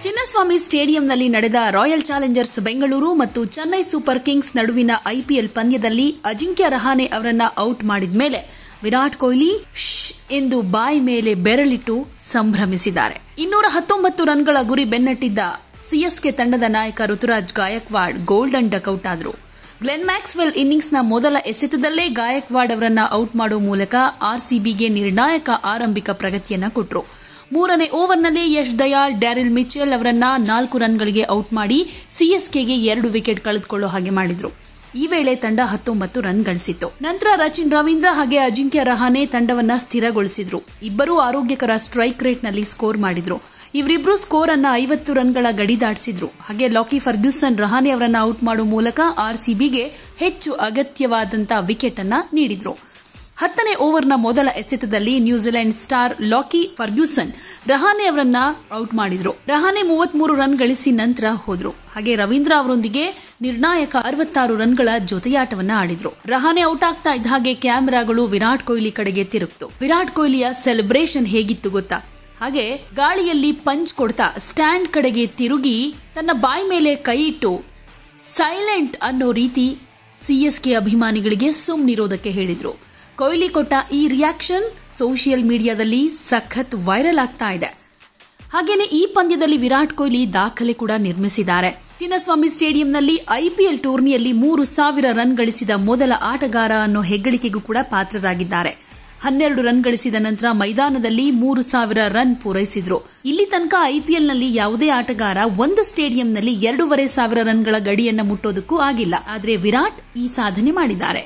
ಚಿನ್ನಸ್ವಾಮಿ ಸ್ಟೇಡಿಯಂನಲ್ಲಿ ನಡೆದ royal Challengers Bengaluru ಮತ್ತು Chennai super Kings ನಡುವಿನ ಐಪಿಎಲ್ ಪಂದ್ಯದಲ್ಲಿ ಅಜಿಂಕ್ಯ ರಹಾನೆ ಅವರನ್ನ ಔಟ್ ಮಾಡಿದ ಮೇಲೆ ವಿರಾಟ್ ಕೊಹ್ಲಿ ಎಂದು ಬಾಯಿ ಮೇಲೆ ಬೆರಳಿಟ್ಟು ಸಂಭ್ರಮಿಸಿದ್ದಾರೆ. 219 ರನ್ಗಳ ಗುರಿ ಬೆನ್ನಟ್ಟಿದ್ದ ಸಿಎಸ್ಕೆ ತಂಡದ ನಾಯಕ ಋತುರಾಜ್ ಗಾಯಕ್ವಾಡ್ ಗೋಲ್ಡನ್ ಡಕ್ಔಟ್ ಆದರು. ಗ್ಲೆನ್ ಮ್ಯಾಕ್ಸ್ವೆಲ್ ಇನ್ನಿಂಗ್ಸ್ನ ಮೊದಲ ಎಸೆತದಲ್ಲೇ ಗಾಯಕ್ವಾಡ್ ಅವರನ್ನ ಔಟ್ ಮಾಡುವ ಮೂಲಕ ಆರ್ಸಿಬಿಗೆ ನಿರ್ಣಾಯಕ ಆರಂಭಿಕ ಪ್ರಗತಿಯನ್ನ ಕೊಟ್ಟರು. 3ನೇ ಓವರ್ನಲ್ಲಿ ಯಶ್ ದಯಾಳ್, ಡ್ಯಾರಿಲ್ ಮಿಚೆಲ್ ಅವರನ್ನ 4 ರನ್ಗಳಿಗೆ ಔಟ್ ಮಾಡಿ ಸಿಎಸ್ಕೆಗೆ 2 ವಿಕೆಟ್ ಕಳೆದುಕೊಳ್ಳೋ ಹಾಗೆ ಮಾಡಿದ್ರು. ಈ ವೇಳೆ ತಂಡ 19 ರನ್ ಗಳಿಸಿತ್ತು. ನಂತರ ರಚಿನ್ ರವೀಂದ್ರ ಹಾಗೆ ಅಜಿಂಕ್ಯ ರಹಾನೆ ತಂಡವನ್ನ ಸ್ಥಿರಗೊಳಿಸಿದ್ರು. ಇಬ್ಬರೂ ಆರೋಗ್ಯಕರ ಸ್ಟ್ರೈಕ್ ರೇಟ್ನಲ್ಲಿ ಸ್ಕೋರ್ ಮಾಡಿದ್ರು. ಇವರಿಬ್ಬರು ಸ್ಕೋರ್ ಅನ್ನ 50 ರನ್ಗಳ ಗಡಿ ದಾಟಿಸಿದ್ರು. ಹಾಗೆ ಲಾಕಿ ಫರ್ಗ್ಯೂಸನ್ ರಹಾನೆ ಅವರನ್ನ ಔಟ್ ಮಾಡುವ ಮೂಲಕ ಆರ್ಸಿಬಿಗೆ ಹೆಚ್ಚು ಅಗತ್ಯವಾದಂತಹ ವಿಕೆಟ್ ಅನ್ನ ನೀಡಿದ್ರು. 10ನೇ ಓವರ್ನ ಮೊದಲ ಎಸೆತದಲ್ಲಿ ನ್ಯೂಜಿಲೆಂಡ್ ಸ್ಟಾರ್ ಲಾಕಿ ಫರ್ಗ್ಯೂಸನ್ ರಹಾನೆ ಅವರನ್ನ ಔಟ್ ಮಾಡಿದ್ರು. ರಹಾನೆ 33 ರನ್ ಗಳಿಸಿ ನಂತರ ಹೋದ್ರು. ಹಾಗೆ ರವೀಂದ್ರ ಅವರೊಂದಿಗೆ ನಿರ್ಣಾಯಕ 66 ರನ್ಗಳ ಜೊತೆಯಾಟವನ್ನ ಆಡಿದ್ರು. ರಹಾನೆ ಔಟ್ ಆಗ್ತಾ ಇದ್ದ ಹಾಗೆ ಕ್ಯಾಮೆರಾಗಳು ವಿರಾಟ್ ಕೊಹ್ಲಿ ಕಡೆಗೆ ತಿರುಗಿತು. ವಿರಾಟ್ ಕೊಹ್ಲಿಯ ಸೆಲೆಬ್ರೇಷನ್ ಹೇಗಿತ್ತು ಗೊತ್ತಾ? ಹಾಗೆ ಗಾಳಿಯಲ್ಲಿ ಪಂಚ್ ಕೊಡ್ತಾ ಸ್ಟ್ಯಾಂಡ್ ಕಡೆಗೆ ತಿರುಗಿ ತನ್ನ ಬಾಯಿ ಮೇಲೆ ಕೈ ಇಟ್ಟು ಸೈಲೆಂಟ್ ಅನ್ನೋ ರೀತಿ ಸಿಎಸ್ಕೆ ಅಭಿಮಾನಿಗಳಿಗೆ ಸುಮ್ಮನಿರೋದಕ್ಕೆ ಹೇಳಿದ್ರು. ಕೊಹ್ಲಿ ಕೊಟ್ಟ ಈ ರಿಯಾಕ್ಷನ್ ಸೋಷಿಯಲ್ ಮೀಡಿಯಾದಲ್ಲಿ ಸಖತ್ ವೈರಲ್ ಆಗ್ತಾ ಇದೆ. ಹಾಗೇನೆ ಈ ಪಂದ್ಯದಲ್ಲಿ ವಿರಾಟ್ ಕೊಹ್ಲಿ ದಾಖಲೆ ಕೂಡ ನಿರ್ಮಿಸಿದ್ದಾರೆ. ಚಿನ್ನಸ್ವಾಮಿ ಸ್ಟೇಡಿಯಂನಲ್ಲಿ ಐಪಿಎಲ್ ಟೂರ್ನಿಯಲ್ಲಿ 3000 ರನ್ ಗಳಿಸಿದ ಮೊದಲ ಆಟಗಾರ ಅನ್ನೋ ಹೆಗ್ಗಳಿಕೆಗೂ ಕೂಡ ಪಾತ್ರರಾಗಿದ್ದಾರೆ. 12 ರನ್ ಗಳಿಸಿದ ನಂತರ ಮೈದಾನದಲ್ಲಿ 3000 ರನ್ ಪೂರೈಸಿದ್ರು. ಇಲ್ಲಿ ತನಕ ಐಪಿಎಲ್ನಲ್ಲಿ ಯಾವುದೇ ಆಟಗಾರ ಒಂದು ಸ್ಟೇಡಿಯಂನಲ್ಲಿ 2500 ರನ್ಗಳ ಗಡಿಯನ್ನ ಮುಟ್ಟೋದಕ್ಕೂ ಆಗಿಲ್ಲ. ಆದರೆ ವಿರಾಟ್ ಈ ಸಾಧನೆ ಮಾಡಿದ್ದಾರೆ.